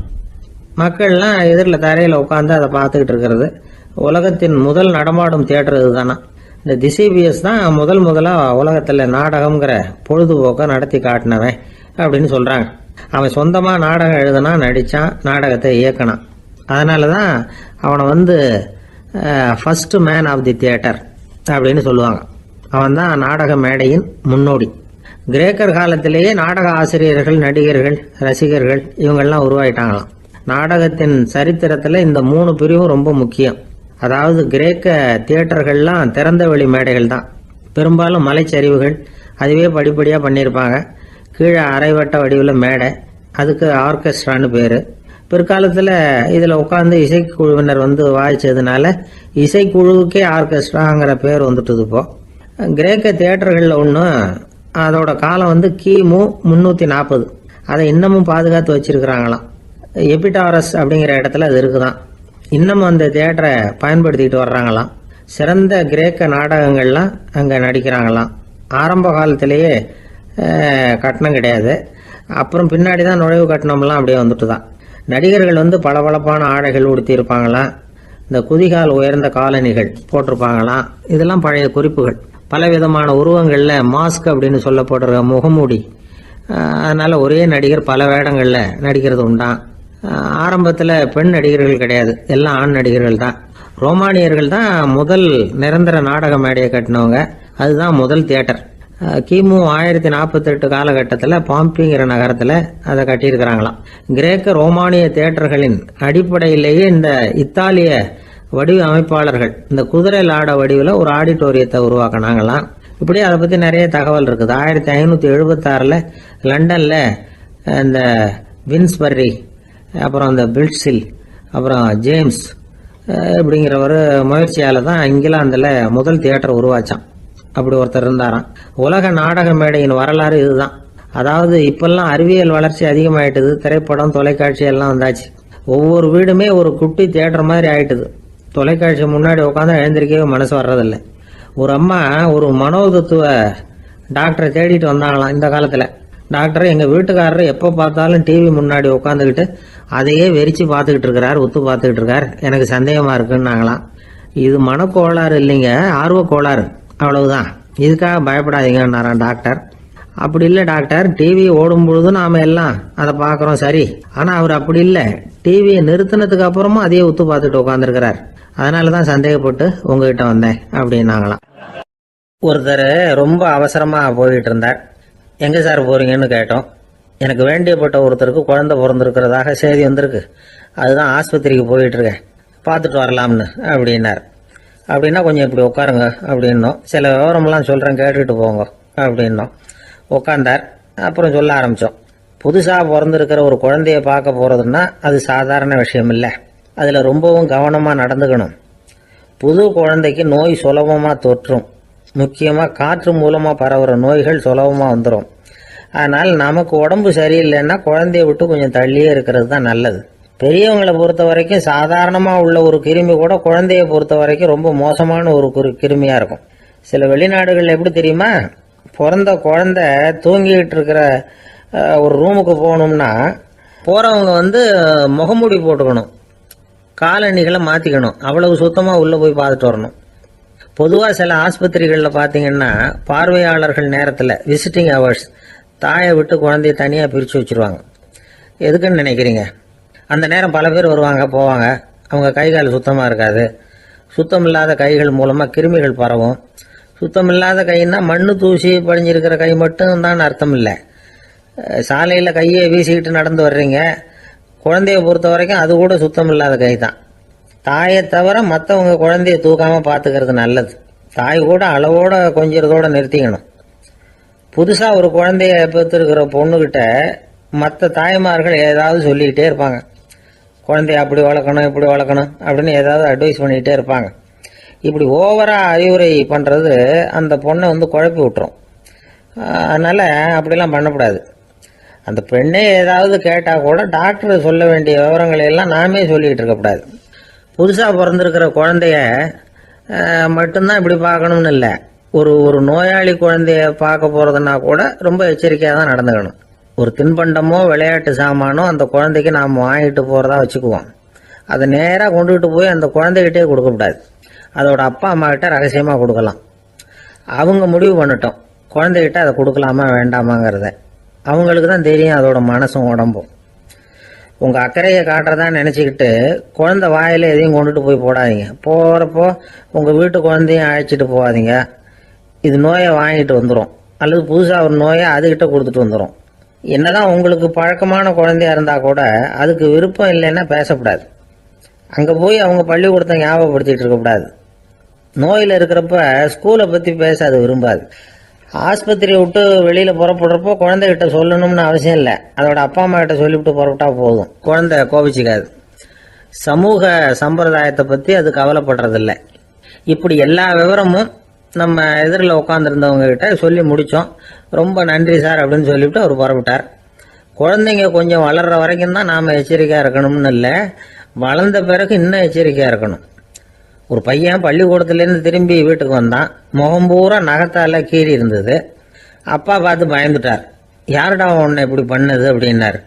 மக்கள்லாம் எதிரில் தரையில் உட்காந்து அதை பார்த்துக்கிட்டு இருக்கிறது. உலகத்தின் முதல் நடமாடும் தியேட்டர் இதுதானா. இந்த திசிபிஎஸ் தான் முதலாக உலகத்தில் நாடகம்ங்கிற பொழுதுபோக்கை நடத்தி காட்டினவன் அப்படின்னு சொல்கிறாங்க. அவன் சொந்தமாக நாடகம் எழுதுனா, நடித்தான், நாடகத்தை இயக்கினான். அதனால தான் அவனை first man of the theatre அப்படின்னு சொல்லுவாங்க. அவன் தான் நாடக மேடையின் முன்னோடி. கிரேக்கர் காலத்திலேயே நாடக ஆசிரியர்கள், நடிகர்கள், ரசிகர்கள் இவங்கெல்லாம் உருவாயிட்டாங்களாம். நாடகத்தின் சரித்திரத்தில் இந்த 3 பிரிவும் ரொம்ப முக்கியம். அதாவது கிரேக்க தியேட்டர்கள்லாம் திறந்த வெளி மேடைகள் தான். பெரும்பாலும் மலைச்சரிவுகள், அதுவே படிப்படியாக பண்ணியிருப்பாங்க. கீழே அரைவட்ட வடிவில் மேடை, அதுக்கு ஆர்கெஸ்ட்ரான்னு பேர். பிற்காலத்தில் இதில் உட்காந்து இசைக்குழுவினர் வாய்ச்சதுனால இசைக்குழுவுக்கே ஆர்கெஸ்ட்ராங்கிற பேர் வந்துட்டுது. இப்போ கிரேக்க தியேட்டர்களில் ஒன்று, அதோட காலம் கிமு 340. அதை இன்னமும் பாதுகாத்து வச்சிருக்கிறாங்களாம். எபிடாரஸ் அப்படிங்கிற இடத்துல அது இருக்குதான். இன்னமும் அந்த தியேட்டரை பயன்படுத்திக்கிட்டு வர்றாங்களாம். சிறந்த கிரேக்க நாடகங்கள்லாம் அங்கே நடிக்கிறாங்களாம். ஆரம்ப காலத்திலேயே கட்டணம் கிடையாது. அப்புறம் பின்னாடி தான் நுழைவு கட்டணம்லாம் அப்படியே வந்துட்டு தான். நடிகர்கள் பளபளப்பான ஆடைகள் உடுத்தியிருப்பாங்களாம். இந்த குதிகால் உயர்ந்த காலணிகள் போட்டிருப்பாங்களாம். இதெல்லாம் பழைய குறிப்புகள். பலவிதமான உருவங்களில் மாஸ்க் அப்படின்னு சொல்லப்படுற முகமூடி. அதனால் ஒரே நடிகர் பல வேடங்களில் நடிக்கிறது உண்டான். ஆரம்பத்தில் பெண் நடிகர்கள் கிடையாது, எல்லாம் ஆண் நடிகர்கள் தான். ரோமானியர்கள் தான் முதல் நிரந்தர நாடக மேடையை கட்டினவங்க. அதுதான் முதல் தியேட்டர். கிமு 1048 காலகட்டத்தில் பாம்பிங்கிற நகரத்தில் அதை கட்டியிருக்கிறாங்களாம். கிரேக்க ரோமானிய தியேட்டர்களின் அடிப்படையிலேயே இந்த இத்தாலிய வடிவ அமைப்பாளர்கள் இந்த குதிரை லாட வடிவில் ஒரு ஆடிட்டோரியத்தை உருவாக்கினாங்களாம். இப்படி அதை பற்றி நிறைய தகவல் இருக்குது. 1576 லண்டனில் இந்த வின்ஸ்பர்ரி, அப்புறம் இந்த பில்ட்ஸில், அப்புறம் ஜேம்ஸ் இப்படிங்கிறவர் முயற்சியால் தான் இங்கிலாந்தில் முதல் தியேட்டர் உருவாச்சான். அப்படி ஒருத்தர் இருந்தாராம். உலக நாடக மேடையின் வரலாறு இதுதான். அதாவது இப்பெல்லாம் அறிவியல் வளர்ச்சி அதிகமாயிட்டுது. திரைப்படம், தொலைக்காட்சி எல்லாம் வந்தாச்சு. ஒவ்வொரு வீடுமே ஒரு குட்டி தியேட்டர் மாதிரி ஆயிட்டுது. தொலைக்காட்சி முன்னாடி உட்காந்து எழுந்திருக்கவே மனசு வர்றதில்லை. ஒரு அம்மா ஒரு மனோதத்துவ டாக்டரை தேடிட்டு வந்தாங்களாம் இந்த காலத்தில். டாக்டர், எங்கள் வீட்டுக்காரர் எப்போ பார்த்தாலும் டிவி முன்னாடி உட்காந்துக்கிட்டு அதையே வெறிச்சு பார்த்துக்கிட்டு இருக்கிறார், உத்து பார்த்துக்கிட்டு இருக்கார், எனக்கு சந்தேகமாக இருக்குன்னாங்களாம். இது மனக்கோளாறு இல்லைங்க, ஆர்வ கோளாறு, அவ்வளவுதான், இதுக்காக பயப்படாதீங்கன்னாரான் டாக்டர். அப்படி இல்லை டாக்டர், டிவி ஓடும் பொழுது நாம் எல்லாம் அதை பார்க்குறோம் சரி, ஆனால் அவர் அப்படி இல்லை, டிவியை நிறுத்தினதுக்கு அப்புறமும் அதையே உத்து பார்த்துட்டு உட்காந்துருக்கிறார், அதனால தான் சந்தேகப்பட்டு உங்ககிட்ட வந்தேன் அப்படின்னாங்களாம். ஒருத்தர் ரொம்ப அவசரமாக போயிட்டு இருந்தார். எங்கே சார் போகிறீங்கன்னு கேட்டோம். எனக்கு வேண்டியப்பட்ட ஒருத்தருக்கு குழந்தை பிறந்திருக்கிறதாக செய்தி வந்திருக்கு, அதுதான் ஆஸ்பத்திரிக்கு போயிட்டுருக்கேன், பார்த்துட்டு வரலாம்னு அப்படின்னார். அப்படின்னா கொஞ்சம் இப்படி உட்காருங்க அப்படின்னோம். சில விவரமெல்லாம் சொல்கிறேன், கேட்டுக்கிட்டு போங்க அப்படின்னோம். உட்காந்தார். அப்புறம் சொல்ல ஆரம்பித்தோம். புதுசாக பிறந்திருக்கிற ஒரு குழந்தைய பார்க்க போகிறதுன்னா அது சாதாரண விஷயம் இல்லை, அதில் ரொம்பவும் கவனமாக நடந்துக்கணும். புது குழந்தைக்கு நோய் சுலபமாக தொற்றும், முக்கியமாக காற்று மூலமாக பரவுகிற நோய்கள் சுலபமாக வந்துடும். அதனால் நமக்கு உடம்பு சரியில்லைன்னா குழந்தைய விட்டு கொஞ்சம் தள்ளியே இருக்கிறது தான் நல்லது. பெரியவங்களை பொறுத்த வரைக்கும் சாதாரணமாக உள்ள ஒரு கிருமி கூட குழந்தைய பொறுத்த வரைக்கும் ரொம்ப மோசமான ஒரு கிருமியாக இருக்கும். சில வெளிநாடுகளில் எப்படி தெரியுமா, பிறந்த குழந்தை தூங்கிக்கிட்டு இருக்கிற ஒரு ரூமுக்கு போகணும்னா போகிறவங்க முகமூடி போட்டுக்கணும், காலணிகளை மாற்றிக்கணும், அவ்வளவு சுத்தமாக உள்ளே போய் பார்த்துட்டு வரணும். பொதுவாக சில ஆஸ்பத்திரிகளில் பார்த்தீங்கன்னா பார்வையாளர்கள் நேரத்தில் விசிட்டிங் ஹவர்ஸ் தாயை விட்டு குழந்தைய தனியாக பிரித்து வச்சுருவாங்க. எதுக்குன்னு நினைக்கிறீங்க? அந்த நேரம் பல பேர் வருவாங்க போவாங்க, அவங்க கை கால் சுத்தமாக இருக்காது, சுத்தமில்லாத கைகள் மூலமாக கிருமிகள் பரவும். சுத்தமில்லாத கைன்னா மண்ணு தூசி படிஞ்சிருக்கிற கை மட்டும் தான் அர்த்தம் இல்லை. சாலையில் கையை வீசிக்கிட்டு நடந்து வர்றீங்க, குழந்தைய பொறுத்த வரைக்கும் அது கூட சுத்தமில்லாத கை தான். தாயை தவிர மற்றவங்க குழந்தைய தூக்காமல் பார்த்துக்கிறது நல்லது. தாய் கூட அளவோட கொஞ்சிறதோடு நிறுத்திக்கணும். புதுசாக ஒரு குழந்தைய பெற்றிருக்கிற பொண்ணுக்கிட்ட மற்ற தாய்மார்கள் ஏதாவது சொல்லிக்கிட்டே இருப்பாங்க. குழந்தைய அப்படி வளர்க்கணும், இப்படி வளர்க்கணும் அப்படின்னு ஏதாவது அட்வைஸ் பண்ணிக்கிட்டே இருப்பாங்க. இப்படி ஓவராக அறிவுரை பண்ணுறது அந்த பொண்ணை குழப்பி விட்டுரும். அதனால் அப்படிலாம் பண்ணக்கூடாது. அந்த பெண்ணே ஏதாவது கேட்டால் கூட டாக்டர் சொல்ல வேண்டிய விவரங்களை எல்லாம் நாமே சொல்லிக்கிட்டு இருக்கக்கூடாது. புதுசாக பிறந்திருக்கிற குழந்தைய மட்டும்தான் இப்படி பார்க்கணும்னு இல்லை. ஒரு நோயாளி குழந்தைய பார்க்க போகிறதுனா கூட ரொம்ப எச்சரிக்கையாக தான் நடந்துக்கணும். ஒரு தின்பண்டமோ விளையாட்டு சாமானோ அந்த குழந்தைக்கு நாம் வாங்கிட்டு போகிறதா வச்சுக்குவோம். அதை நேராக கொண்டுகிட்டு போய் அந்த குழந்தைகிட்டே கொடுக்கக்கூடாது. அதோட அப்பா அம்மா கிட்ட ரகசியமாக கொடுக்கலாம். அவங்க முடிவு பண்ணட்டும் குழந்தைகிட்ட அதை கொடுக்கலாமா வேண்டாமாங்கிறத. அவங்களுக்கு தான் தெரியும் அதோட மனசும் உடம்பும். உங்கள் அக்கறையை காட்டுறதா நினச்சிக்கிட்டு குழந்தை வாயில் எதையும் கொண்டுட்டு போய் போடாதீங்க. போகிறப்போ உங்கள் வீட்டு குழந்தையும் அழைச்சிட்டு போகாதீங்க. இது நோயை வாங்கிட்டு வந்துடும், அல்லது புதுசாக ஒரு நோயை அதுக்கிட்ட கொடுத்துட்டு வந்துடும். என்னதான் உங்களுக்கு பழக்கமான குழந்தையா இருந்தால் கூட அதுக்கு விருப்பம் இல்லைன்னா பேசக்கூடாது. அங்கே போய் அவங்க பள்ளிக்கூடத்தை ஞாபகப்படுத்திகிட்டு இருக்கக்கூடாது. நோயில் இருக்கிறப்ப ஸ்கூலை பற்றி பேச அது விரும்பாது. ஆஸ்பத்திரியை விட்டு வெளியில் புறப்படுறப்போ குழந்தைகிட்ட சொல்லணும்னு அவசியம் இல்லை. அதோட அப்பா அம்மா கிட்ட சொல்லிவிட்டு புறப்பட்டா போதும். குழந்தை கோபிச்சிக்காது. சமூக சம்பிரதாயத்தை பற்றி அது கவலைப்படுறதில்ல. இப்படி எல்லா விவரமும் நம்ம எதிரில் உட்காந்துருந்தவங்க கிட்ட சொல்லி முடித்தோம். ரொம்ப நன்றி சார் அப்படின்னு சொல்லிவிட்டு அவர் புறப்பட்டார். குழந்தைங்க கொஞ்சம் வளர்கிற வரைக்கும் தான் நாம் எச்சரிக்கையாக இருக்கணும்னு இல்லை, வளர்ந்த பிறகு இன்னும் எச்சரிக்கையாக இருக்கணும். ஒரு பையன் பள்ளிக்கூடத்துலேருந்து திரும்பி வீட்டுக்கு வந்தான். முகம் பூரா நகத்தால் கீறி இருந்தது. அப்பா பார்த்து பயந்துட்டார். யாருடா உன்னை இப்படி பண்ணது அப்படின்னார்.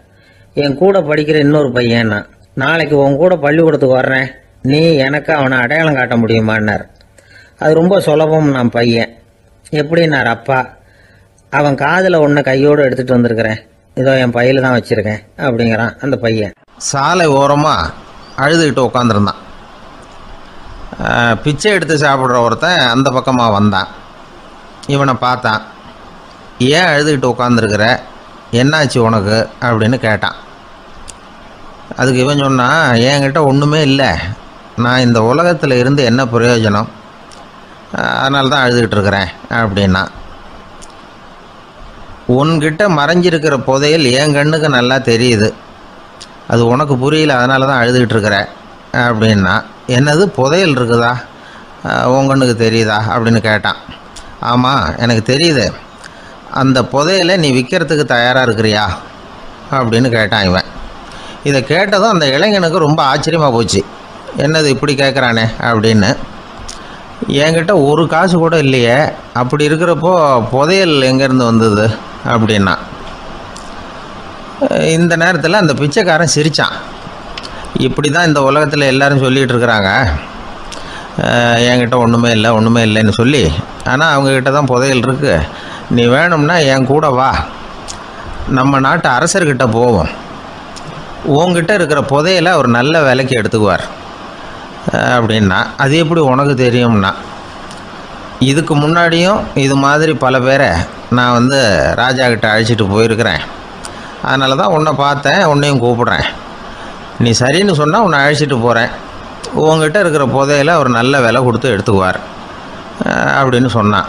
என் கூட படிக்கிற இன்னொரு பையன்னா. நாளைக்கு உன் கூட பள்ளிக்கூடத்துக்கு வர்றேன், நீ எனக்கு அவனை அடையாளம் காட்ட முடியுமான்னார். அது ரொம்ப சுலபம் நான் பையன். எப்படின்னார் அப்பா. அவன் காதில் ஒன்று கையோடு எடுத்துகிட்டு வந்திருக்கிறேன், இதோ என் பையில தான் வச்சுருக்கேன் அப்படிங்கிறான் அந்த பையன். சாலை ஓரமாக அழுதுகிட்டு உட்காந்துருந்தான். பிச்சை எடுத்து சாப்பிட்ற ஒருத்தன் அந்த பக்கமாக வந்தான். இவனை பார்த்தான். ஏன் அழுதுகிட்டு உட்காந்துருக்கிற, என்னாச்சு உனக்கு அப்படின்னு கேட்டான். அதுக்கு இவன் சொன்னான், என்கிட்ட ஒன்றுமே இல்லை, நான் இந்த உலகத்தில் இருந்து என்ன பிரயோஜனம், அதனால தான் அழுதுகிட்டு இருக்கிறேன் அப்படின்னா. உன்கிட்ட மறைஞ்சிருக்கிற புதையல் என் கண்ணுக்கு நல்லா தெரியுது, அது உனக்கு புரியல, அதனால தான் அழுதுகிட்டு இருக்கிற அப்படின்னா. என்னது புதையல் இருக்குதா, உன் கண்ணுக்கு தெரியுதா அப்படின்னு கேட்டான். ஆமாம் எனக்கு தெரியுது, அந்த புதையலை நீ விற்கிறதுக்கு தயாராக இருக்கிறியா அப்படின்னு கேட்டான் இவன். இதை கேட்டதும் அந்த இளைஞனுக்கு ரொம்ப ஆச்சரியமாக போச்சு. என்னது இப்படி கேட்குறானே அப்படின்னு. என்கிட்ட ஒரு காசு கூட இல்லையே, அப்படி இருக்கிறப்போ புதையல் எங்கேருந்து வந்தது அப்படின்னா. இந்த நேரத்தில் அந்த பிச்சைக்காரன் சிரித்தான். இப்படி தான் இந்த உலகத்தில் எல்லோரும் சொல்லிகிட்டு இருக்கிறாங்க, என்கிட்ட ஒன்றுமே இல்லை ஒன்றுமே இல்லைன்னு சொல்லி. ஆனால் அவங்கக்கிட்ட தான் புதையல் இருக்குது. நீ வேணும்னா என் கூட வா, நம்ம நாட்டு அரசர்கிட்ட போவோம், உங்ககிட்ட இருக்கிற புதையலை அவர் நல்ல விலைக்கு எடுத்துக்குவார் அப்படின்னா. அது எப்படி உனக்கு தெரியும்னா, இதுக்கு முன்னாடியும் இது மாதிரி பல பேரை நான் ராஜா கிட்ட அழைச்சிட்டு போயிருக்கிறேன், அதனால தான் உன்னை பார்த்தேன், உன்னையும் கூப்பிட்றேன், நீ சரின்னு சொன்னால் உன்னை அழைச்சிட்டு போகிறேன், உங்ககிட்ட இருக்கிற புதையலை அவர் நல்ல விலை கொடுத்து எடுத்துக்குவார் அப்படின்னு சொன்னான்.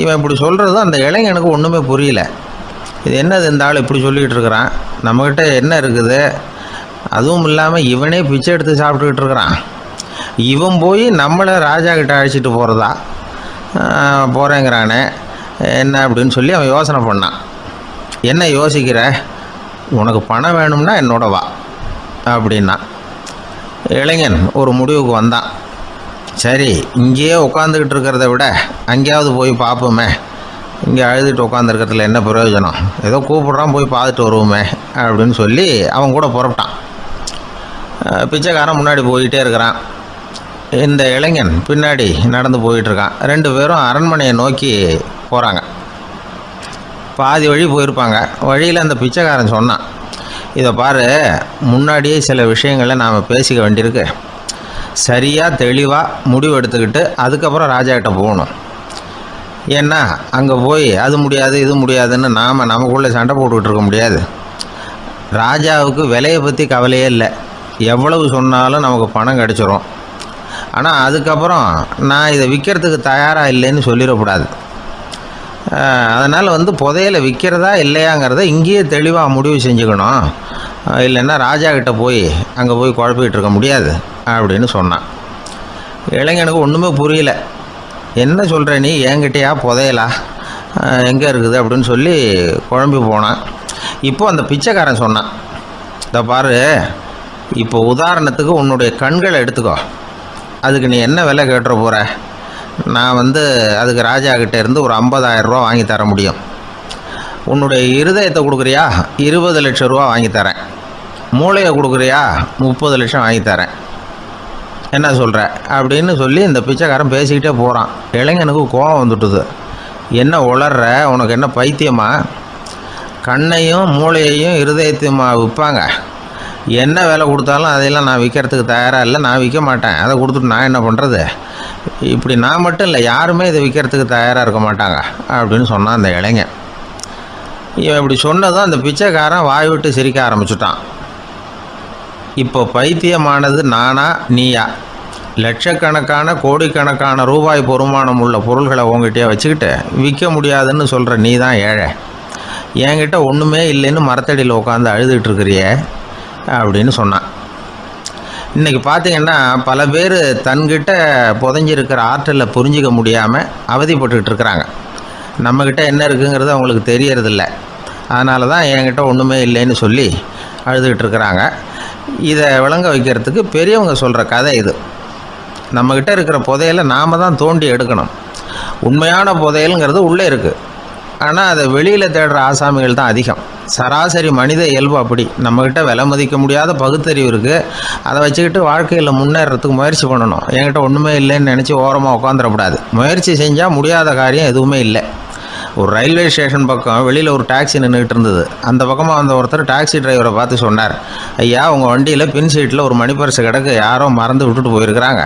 இவன் இப்படி சொல்கிறது அந்த இளைஞனுக்கு ஒன்றுமே புரியல. இது என்னது இந்த ஆள் இப்படி சொல்லிகிட்டு இருக்கிறான், நம்மக்கிட்ட என்ன இருக்குது, அதுவும் இல்லாமல் இவனே பிச்சை எடுத்து சாப்பிட்டுக்கிட்டு இருக்கிறான், இவன் போய் நம்மளை ராஜா கிட்ட அழைச்சிட்டு போகிறதா போகிறேங்கிறானே என்ன அப்படின்னு சொல்லி அவன் யோசனை பண்ணான். என்ன யோசிக்கிற, உனக்கு பணம் வேணும்னா என்னோட வா அப்படின்னா. இளைஞன் ஒரு முடிவுக்கு வந்தான். சரி, இங்கேயே உட்காந்துக்கிட்டு இருக்கிறத விட அங்கேயாவது போய் பார்ப்போமே, இங்கே அழுதுட்டு உட்காந்துருக்கிறதுல என்ன பிரயோஜனம், ஏதோ கூப்பிட்றான் போய் பார்த்துட்டு வருவோமே அப்படின்னு சொல்லி அவன் கூட புறப்பட்டான். பிச்சைக்காரன் முன்னாடி போயிட்டே இருக்கிறான், இந்த இளைஞன் பின்னாடி நடந்து போயிட்டுருக்கான். ரெண்டு பேரும் அரண்மனையை நோக்கி போகிறாங்க. பாதி வழி போயிருப்பாங்க. வழியில் அந்த பிச்சைக்காரன் சொன்னான், இதை பாரு, முன்னாடியே சில விஷயங்களை நாம் பேசிக்க வேண்டியிருக்கு, சரியாக தெளிவாக முடிவு எடுத்துக்கிட்டு அதுக்கப்புறம் ராஜாக்கிட்ட போகணும். ஏன்னா அங்கே போய் அது முடியாது இது முடியாதுன்னு நாம் நமக்குள்ளே சண்டை போட்டுக்கிட்டு இருக்க முடியாது. ராஜாவுக்கு விலையை பற்றி கவலையே இல்லை, எவ்வளவு சொன்னாலும் நமக்கு பணம் கிடச்சிரும். ஆனால் அதுக்கப்புறம் நான் இதை விற்கிறதுக்கு தயாராக இல்லைன்னு சொல்லிடக்கூடாது. அதனால் புதையலை விற்கிறதா இல்லையாங்கிறத இங்கேயே தெளிவாக முடிவு செஞ்சுக்கணும், இல்லைன்னா ராஜா கிட்ட போய் அங்கே போய் குழப்பிக்கிட்டு இருக்க முடியாது அப்படின்னு சொன்னான். இளைஞனுக்கு ஒன்றுமே புரியல. என்ன சொல்கிற நீ, என்கிட்டயா புதையலா எங்கே இருக்குது அப்படின்னு சொல்லி குழம்பி போனான். இப்போ அந்த பிச்சைக்காரன் சொன்னான், இதை பாரு, இப்போ உதாரணத்துக்கு உன்னுடைய கண்களை எடுத்துக்கோ. அதுக்கு நீ என்ன விலை கேட்டுற போகிற? நான் அதுக்கு ராஜா கிட்டே இருந்து ஒரு 50,000 ரூபா வாங்கி தர முடியும். உன்னுடைய இருதயத்தை கொடுக்குறியா? 20 லட்சம் ரூபா வாங்கி தரேன். மூளையை கொடுக்குறியா? 30 லட்சம் வாங்கி தரேன். என்ன சொல்கிற அப்படின்னு சொல்லி இந்த பிச்சைக்காரன் பேசிக்கிட்டே போகிறான். இளைஞனுக்கு கோபம் வந்துட்டுது. என்ன உளர்ற? உனக்கு என்ன பைத்தியமா? கண்ணையும் மூளையையும் இருதயத்தையுமா விற்பாங்க? என்ன விலை கொடுத்தாலும் அதையெல்லாம் நான் விற்கிறதுக்கு தயாராக இல்லை, நான் விற்க மாட்டேன். அதை கொடுத்துட்டு நான் என்ன பண்ணுறது? இப்படி நான் மட்டும் இல்லை, யாருமே இதை விற்கிறதுக்கு தயாராக இருக்க மாட்டாங்க அப்படின்னு சொன்னான் அந்த இளைஞன். இவன் இப்படி சொன்னதும் அந்த பிச்சைக்காரன் வாய் விட்டு சிரிக்க ஆரம்பிச்சுட்டான். இப்போ பைத்தியமானது நானா நீயா? லட்சக்கணக்கான கோடிக்கணக்கான ரூபாய் பொறுமானம் உள்ள பொருள்களை உங்ககிட்டயே வச்சுக்கிட்டு விற்க முடியாதுன்னு சொல்கிற நீ தான் ஏழை. என்கிட்ட ஒன்றுமே இல்லைன்னு மரத்தடியில் உட்காந்து அழுதுகிட்டு இருக்கிறியே அப்படின்னு சொன்னான். இன்றைக்கி பார்த்திங்கன்னா பல பேர் தன்கிட்ட புதைஞ்சிருக்கிற ஆற்றலை புரிஞ்சிக்க முடியாமல் அவதிப்பட்டுக்கிட்டு இருக்கிறாங்க. நம்மக்கிட்ட என்ன இருக்குங்கிறது அவங்களுக்கு தெரியறதில்ல. அதனால தான் என்கிட்ட ஒன்றுமே இல்லைன்னு சொல்லி அழுதுகிட்டு இருக்கிறாங்க. இதை விளங்க வைக்கிறதுக்கு பெரியவங்க சொல்கிற கதை இது. நம்மக்கிட்ட இருக்கிற புதையலை நாம் தான் தோண்டி எடுக்கணும். உண்மையான புதையலுங்கிறது உள்ளே இருக்குது. ஆனால் அதை வெளியில் தேடுற ஆசாமிகள் தான் அதிகம். சராசரி மனித இயல்பு அப்படி. நம்மக்கிட்ட விலை மதிக்க முடியாத பகுத்தறிவு இருக்குது. அதை வச்சுக்கிட்டு வாழ்க்கையில் முன்னேறத்துக்கு முயற்சி பண்ணணும். என்கிட்ட ஒன்றுமே இல்லைன்னு நினச்சி ஓரமாக உட்காந்துடக்கூடாது. முயற்சி செஞ்சால் முடியாத காரியம் எதுவுமே இல்லை. ஒரு ரயில்வே ஸ்டேஷன் பக்கம் வெளியில் ஒரு டாக்ஸி நின்றுக்கிட்டு இருந்தது. அந்த பக்கமாக வந்த ஒருத்தர் டாக்ஸி டிரைவரை பார்த்து சொன்னார், ஐயா, உங்கள் வண்டியில் பின் சீட்டில் ஒரு மணி பர்ஸ் கிடக்கு, யாரோ மறந்து விட்டுட்டு போயிருக்கிறாங்க.